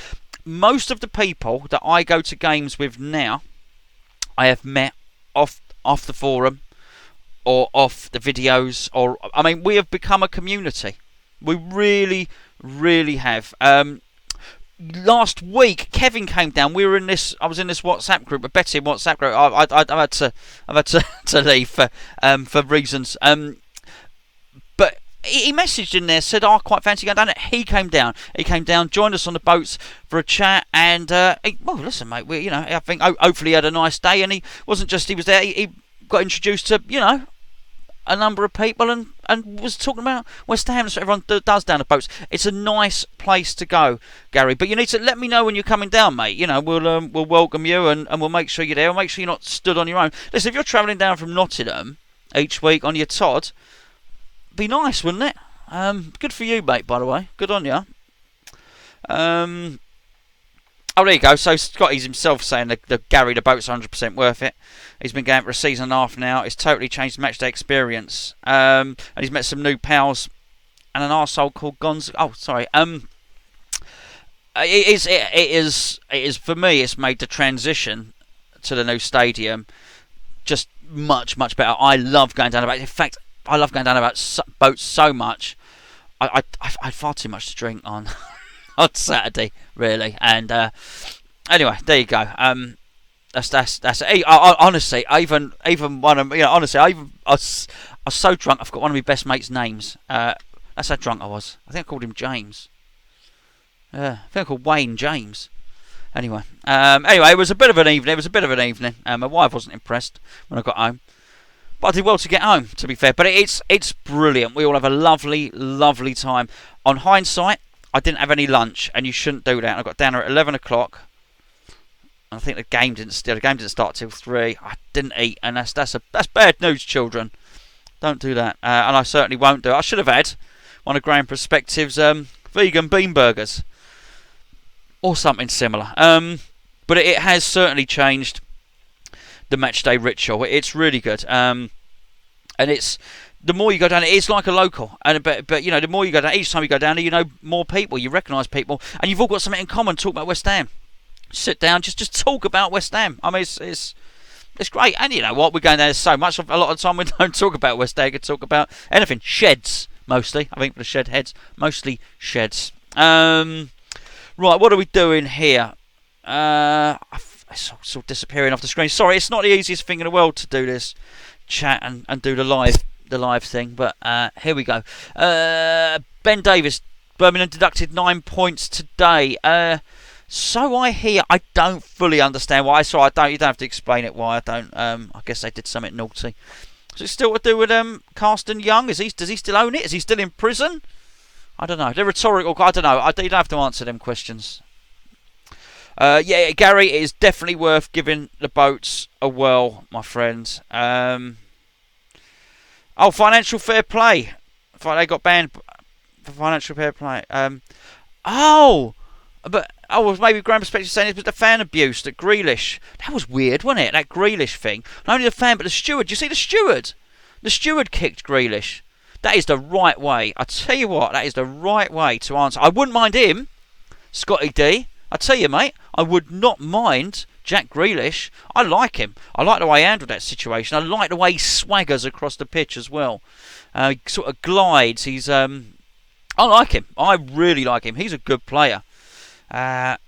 Most of the people that I go to games with now, I have met off the forum or off the videos. We have become a community. We really, really have. Last week, Kevin came down. I was in this WhatsApp group, a betting WhatsApp group. I've had to leave for reasons. But he messaged in there, said, "I quite fancy going down it." He came down, joined us on the boats for a chat, and listen, mate. I think hopefully he had a nice day, and he wasn't just he was there. He got introduced to a number of people and was talking about West Ham. That's what everyone does down the boats. It's a nice place to go, Gary. But you need to let me know when you're coming down, mate. You know, we'll welcome you and we'll make sure you're there. We'll make sure you're not stood on your own. Listen, if you're travelling down from Nottingham each week on your Todd, be nice, wouldn't it? Good for you, mate, by the way. Good on you. Oh, there you go. So Scotty's himself saying that Gary, the boat's 100% worth it. He's been going for a season and a half now. It's totally changed the matchday experience. And he's met some new pals and an arsehole called Gonzo. Oh, sorry. It is for me. It's made the transition to the new stadium just much better. I love going down the boat. In fact, I love going down the boats so much. I had far too much to drink on Saturday, really. And anyway, there you go. That's it. Honestly, I even one of honestly, I was so drunk. I've got one of my best mates' names. That's how drunk I was. I think I called him James. I think I called Wayne James. Anyway, it was a bit of an evening. My wife wasn't impressed when I got home, but I did well to get home, to be fair. But it's brilliant. We all have a lovely time. On hindsight, I didn't have any lunch, and you shouldn't do that. I got down there at 11 o'clock. I think the game didn't start till 3. I didn't eat, and that's bad news, children. Don't do that, and I certainly won't do it. I should have had one of Graham Perspective's vegan bean burgers or something similar. But it has certainly changed the matchday ritual. It's really good, and it's the more you go down, it's like a local. And but you know, the more you go down, each time you go down, you know more people, you recognise people, and you've all got something in common. Talk about West Ham. Sit down, just talk about West Ham. I mean, it's great. And you know what, we're going there so much. A lot of the time we don't talk about West Ham. We talk about anything. Sheds mostly. I think for the shed heads, mostly sheds. Right, what are we doing here? It's all disappearing off the screen. Sorry, it's not the easiest thing in the world to do this chat and do the live thing. But here we go. Ben Davis, Birmingham deducted 9 points today. So I hear. I don't fully understand why. So you don't have to explain it why. I don't. I guess they did something naughty. Is it still to do with Carsten Young? Does he still own it? Is he still in prison? I don't know. They're rhetorical. I don't know. You don't have to answer them questions. Yeah, Gary, it is definitely worth giving the boats a whirl, my friend. Financial fair play. They got banned for financial fair play. Maybe Graham Perspective saying it was the fan abuse at Grealish. That was weird, wasn't it? That Grealish thing. Not only the fan, but the steward. Do you see the steward? The steward kicked Grealish. That is the right way. I tell you what, that is the right way to answer. I wouldn't mind him, Scotty D. I tell you, mate, I would not mind Jack Grealish. I like him. I like the way he handled that situation. I like the way he swaggers across the pitch as well. He sort of glides. I like him. I really like him. He's a good player. Tottenham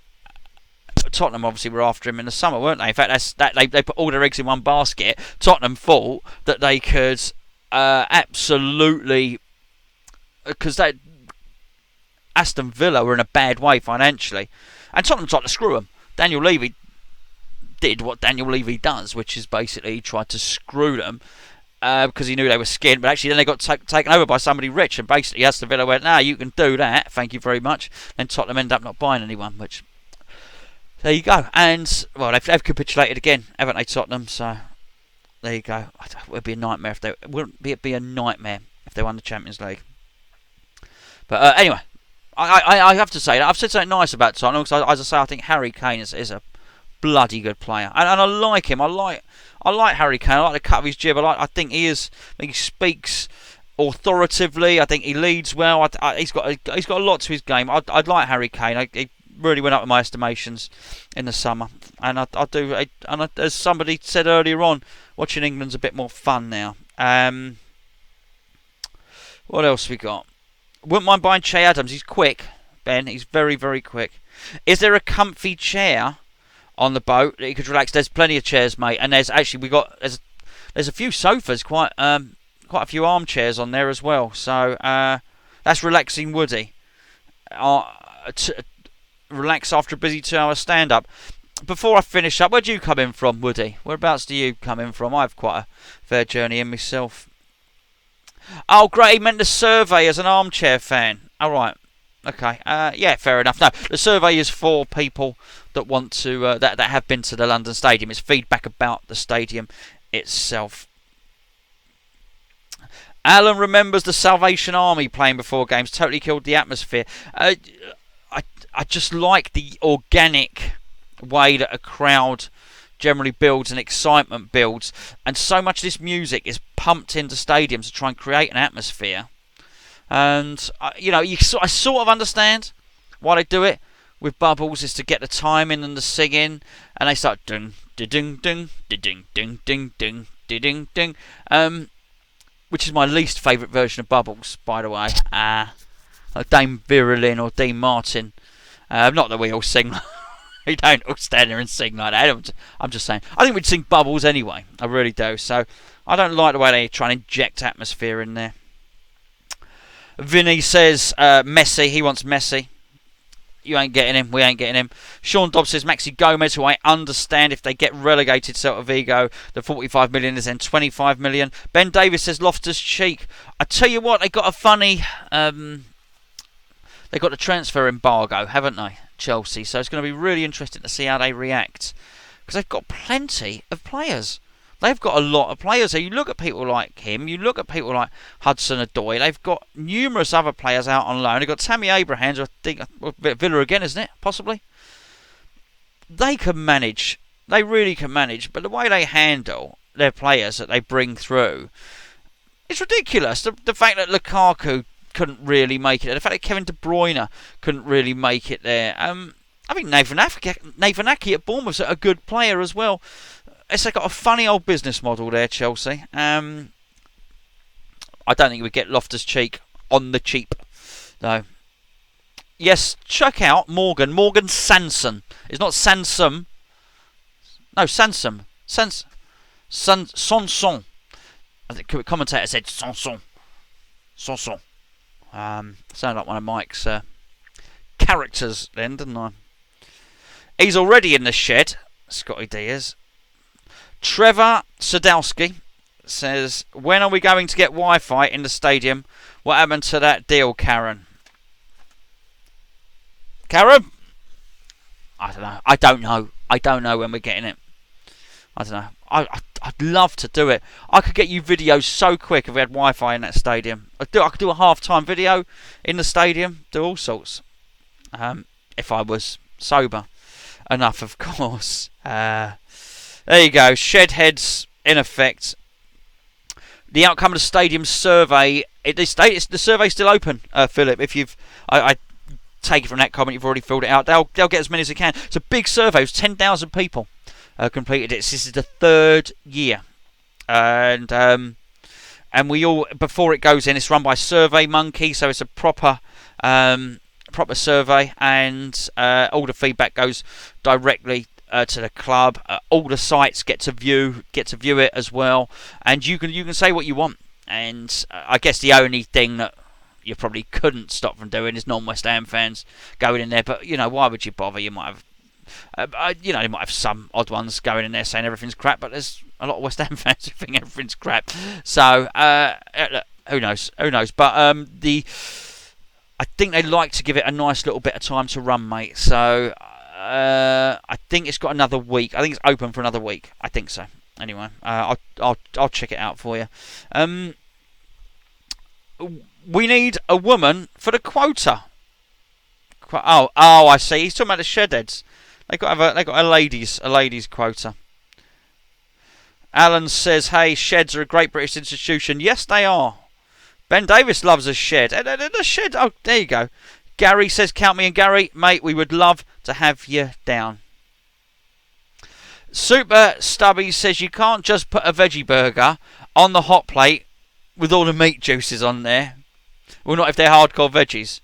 obviously were after him in the summer, weren't they? In fact, they put all their eggs in one basket. Tottenham thought that they could absolutely, because Aston Villa were in a bad way financially, and Tottenham tried to screw them. Daniel Levy did what Daniel Levy does, which is basically he tried to screw them because he knew they were skinned, but actually then they got taken over by somebody rich, and basically Aston Villa went, you can do that, thank you very much. Then Tottenham ended up not buying anyone, which, there you go. And, well, they've capitulated again, haven't they, Tottenham? So, there you go. It would be a nightmare if they won the Champions League. But anyway, I have to say that I've said something nice about Tottenham, because as I say, I think Harry Kane is a bloody good player, and I like him. I like Harry Kane. I like the cut of his jib. I think he speaks authoritatively. I think he leads well. He's got a lot to his game. I'd like Harry Kane. He really went up in my estimations in the summer, and I do. As somebody said earlier on, watching England's a bit more fun now. What else we got? Wouldn't mind buying Che Adams. He's quick, Ben. He's very, very quick. Is there a comfy chair on the boat that you could relax? There's plenty of chairs, mate, and there's a few sofas, quite a few armchairs on there as well. So that's relaxing, Woody. Relax after a busy 2-hour stand-up. Before I finish up, where do you come in from, Woody? Whereabouts do you come in from? I have quite a fair journey in myself. Oh, great. He meant the survey as an armchair fan. All right. Okay. Yeah, fair enough. No, the survey is for people that want to that have been to the London Stadium. It's feedback about the stadium itself. Alan remembers the Salvation Army playing before games. Totally killed the atmosphere. I just like the organic way that a crowd generally builds and excitement builds, and so much of this music is pumped into stadiums to try and create an atmosphere. And I sort of understand why they do it with bubbles, is to get the timing and the singing, and they start ding ding ding ding ding ding ding ding ding ding, which is my least favourite version of bubbles, by the way. Dame Virulin or Dean Martin. Not that we all sing. We don't all stand there and sing like that. I'm just saying. I think we'd sing bubbles anyway. I really do. So I don't like the way they try and inject atmosphere in there. Vinny says Messi. He wants Messi. You ain't getting him. We ain't getting him. Sean Dobbs says Maxi Gomez, who I understand if they get relegated Celta Vigo, the 45 million is then 25 million. Ben Davis says Loftus-Cheek. I tell you what, they got a funny... they got the transfer embargo, haven't they, Chelsea? So it's going to be really interesting to see how they react, because they've got plenty of players. They've got a lot of players. So you look at people like him, you look at people like Hudson-Odoi. They've got numerous other players out on loan. They've got Tammy Abrahams, who I think Villa again, isn't it? Possibly. They can manage. They really can manage. But the way they handle their players that they bring through, it's ridiculous. The fact that Lukaku couldn't really make it. The fact that Kevin De Bruyne couldn't really make it there. I think Nathan Ake at Bournemouth's a good player as well. It's got a funny old business model there, Chelsea. I don't think we get Loftus-Cheek on the cheap, though. Yes, check out Morgan Sanson. It's not Sansom. No, Sansom. Sanson. I think the commentator said Sanson. Sanson. Sounded like one of Mike's characters then, didn't I? He's already in the shed, Scotty Diaz. Trevor Sadowski says, when are we going to get Wi-Fi in the stadium? What happened to that deal, Karen? Karen? I don't know. I don't know when we're getting it. I don't know. I'd love to do it. I could get you videos so quick if we had Wi-Fi in that stadium. I could do a half-time video in the stadium. Do all sorts. If I was sober enough, of course. There you go. Shed heads in effect. The outcome of the stadium survey. The survey's still open, Philip. If you've, I take it from that comment, you've already filled it out. They'll get as many as they can. It's a big survey. It was 10,000 people completed it. This is the third year, and we all, before it goes in, it's run by Survey Monkey, so it's a proper survey, and all the feedback goes directly to the club. All the sites get to view it as well, and you can say what you want. And I guess the only thing that you probably couldn't stop from doing is non-West Ham fans going in there. But why would you bother? You might have, you might have some odd ones going in there saying everything's crap, but there's a lot of West Ham fans who think everything's crap. So who knows? But I think they like to give it a nice little bit of time to run, mate. So I think it's got another week. I think it's open for another week. I think so. Anyway, I'll check it out for you. We need a woman for the quota. Oh, I see. He's talking about the shedheads. They got a ladies quota. Alan says, "Hey, sheds are a great British institution." Yes, they are. Ben Davis loves a shed. The shed. Oh, there you go. Gary says, "Count me in, Gary, mate. We would love to have you down." Super Stubby says, "You can't just put a veggie burger on the hot plate with all the meat juices on there. Well, not if they're hardcore veggies."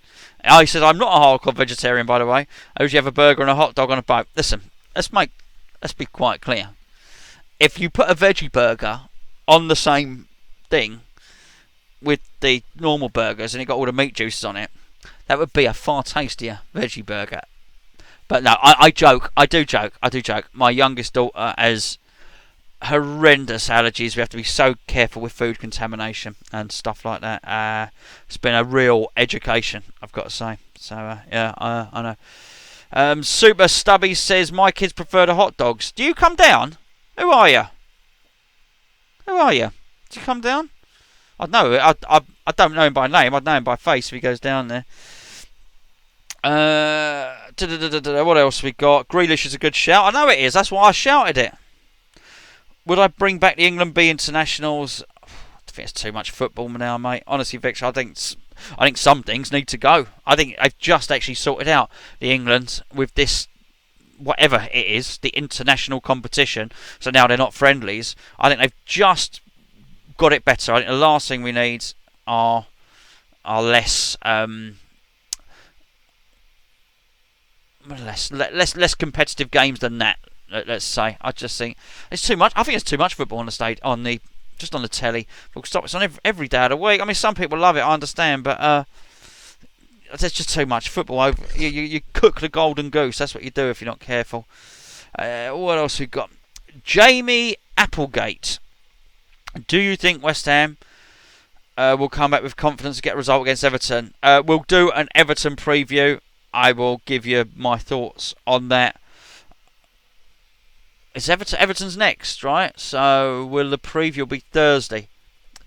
He said, "I'm not a hardcore vegetarian, by the way. I usually have a burger and a hot dog on a boat." Listen, let's be quite clear. If you put a veggie burger on the same thing with the normal burgers and it got all the meat juices on it, that would be a far tastier veggie burger. But no, I joke. I do joke. My youngest daughter has horrendous allergies. We have to be so careful with food contamination and stuff like that. It's been a real education, I've got to say. So yeah, I know. Super Stubby says my kids prefer the hot dogs. Do you come down? Who are you? Who are you? Do you come down? I know. I don't know him by name. I know him by face if he goes down there. What else we got? Grealish is a good shout. I know it is. That's why I shouted it. Would I bring back the England B internationals? I think it's too much football now, mate. Honestly, Victor, I think some things need to go. I think I've just actually sorted out the England with this, whatever it is, the international competition. So now they're not friendlies. I think they've just got it better. I think the last thing we need are less competitive games than that. Let's say. I just think it's too much. I think it's too much football on the stage, on the telly. We'll stop. It's on every day of the week. I mean, some people love it. I understand, but there's just too much football. You cook the golden goose. That's what you do if you're not careful. What else we got? Jamie Applegate. Do you think West Ham will come back with confidence to get a result against Everton? We'll do an Everton preview. I will give you my thoughts on that. It's Everton's next, right? So will the preview be Thursday?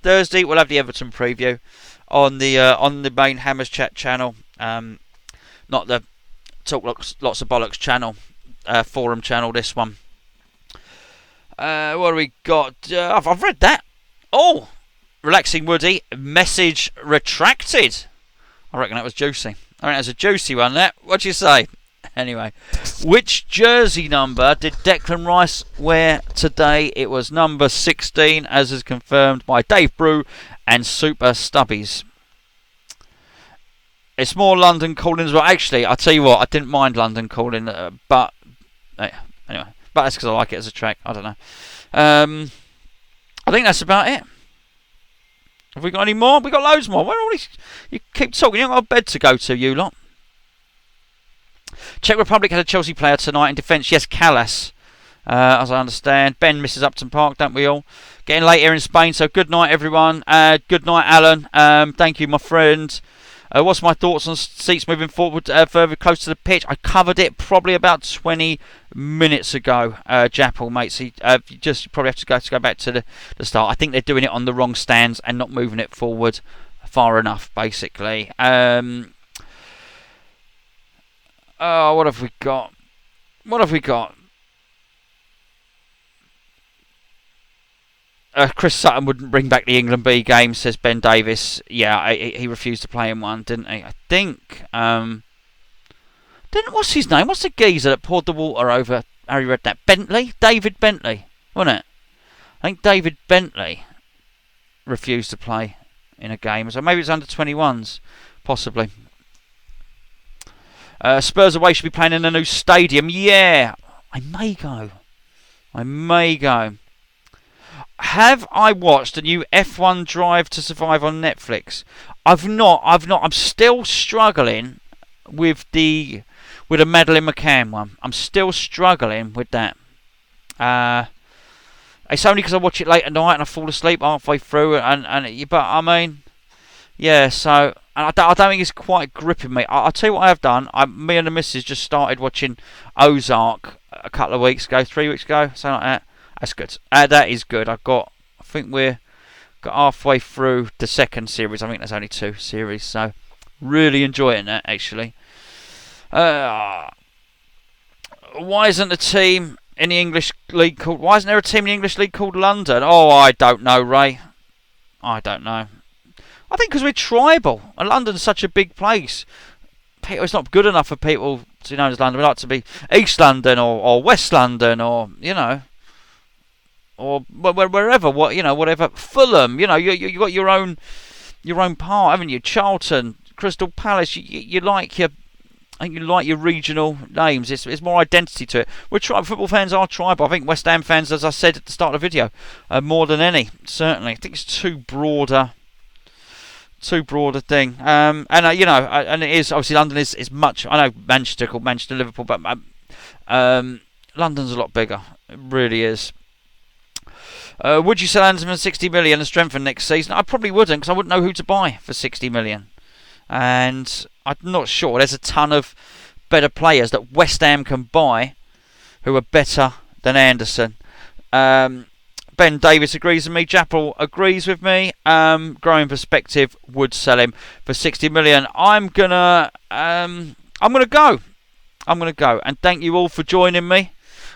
Thursday we'll have the Everton preview on the main Hammers Chat channel, not the Talk Lots of Bollocks channel, forum channel. This one. What do we got? I've read that. Oh, Relaxing Woody, message retracted. I reckon that was juicy. I reckon that's a juicy one. That. What do you say? Anyway, which jersey number did Declan Rice wear today? It was number 16, as is confirmed by Dave Brew and Super Stubbies. It's more London calling as well. Actually, I'll tell you what, I didn't mind London calling, but anyway, but that's because I like it as a track. I don't know. I think that's about it. Have we got any more? We got loads more. Where are all these? You keep talking. You haven't got a bed to go to, you lot. Czech Republic had a Chelsea player tonight in defence. Yes, Callas, as I understand. Ben misses Upton Park, don't we all? Getting late here in Spain, so good night, everyone. Good night, Alan. Thank you, my friend. What's my thoughts on seats moving forward further close to the pitch? I covered it probably about 20 minutes ago, Jappel, mate. So you just probably have to go back to the start. I think they're doing it on the wrong stands and not moving it forward far enough, basically. Oh, what have we got? Chris Sutton wouldn't bring back the England B game, says Ben Davis. Yeah, he refused to play in one, didn't he? I think. What's his name? What's the geezer that poured the water over Harry Redknapp? Bentley? David Bentley, wasn't it? I think David Bentley refused to play in a game. So maybe it's under 21s, possibly. Spurs away should be playing in a new stadium. Yeah, I may go. Have I watched the new F1 Drive to Survive on Netflix? I've not. I'm still struggling with the Madeleine McCann one. I'm still struggling with that. It's only because I watch it late at night and I fall asleep halfway through. But I mean, yeah. So I don't think it's quite gripping me. I'll tell you what I have done. Me and the missus just started watching Ozark a couple of weeks ago, 3 weeks ago, something like that. That's good. That is good. I think we're got halfway through the second series. I think there's only 2 series, so really enjoying that actually. Why isn't a team in the English League called? Why isn't there a team in the English League called London? Oh, I don't know, Ray. I don't know. I think because we're tribal, and London's such a big place. It's not good enough for people to know as London. We like to be East London or West London, or or wherever, whatever. Fulham, you got your own part, haven't you? Charlton, Crystal Palace. You like your regional names. It's more identity to it. Football fans are tribal. I think West Ham fans, as I said at the start of the video, more than any, certainly. I think it's too broad a thing. And it is obviously London is much. I know Manchester called Manchester, Liverpool, but London's a lot bigger. It really is. Would you sell Anderson for 60 million and strengthen next season? I probably wouldn't, because I wouldn't know who to buy for 60 million. And I'm not sure. There's a ton of better players that West Ham can buy who are better than Anderson. Ben Davis agrees with me. Jappel agrees with me. Growing Perspective would sell him for 60 million. I'm gonna go. And thank you all for joining me.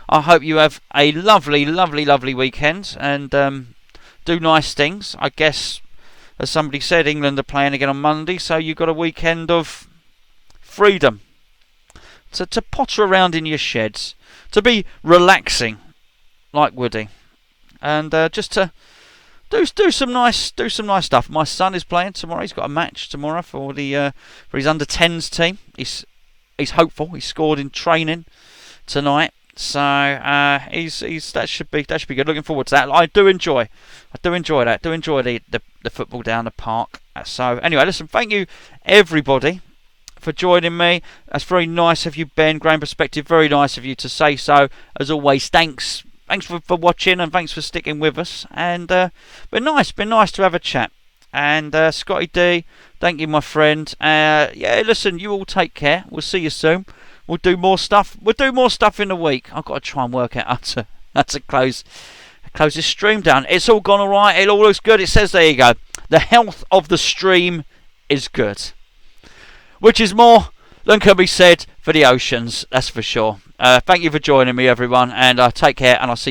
I hope you have a lovely, lovely, lovely weekend and do nice things. I guess, as somebody said, England are playing again on Monday, so you've got a weekend of freedom to potter around in your sheds, to be relaxing like Woody, and just to do some nice stuff. My son is playing tomorrow. He's got a match tomorrow for his under-10s team. He's hopeful. He scored in training tonight. So that should be good. Looking forward to that. I do enjoy that. Do enjoy the football down the park. So anyway, listen. Thank you everybody for joining me. That's very nice of you, Ben. Growing Perspective. Very nice of you to say so. As always, thanks for watching and thanks for sticking with us. And been nice to have a chat. And Scotty D, thank you, my friend. Listen, you all take care. We'll see you soon. We'll do more stuff. We'll do more stuff in the week. I've got to try and work out how to close this stream down. It's all gone alright. It all looks good. It says, there you go, the health of the stream is good. Which is more than can be said for the oceans, that's for sure. Thank you for joining me, everyone. And take care, and I'll see you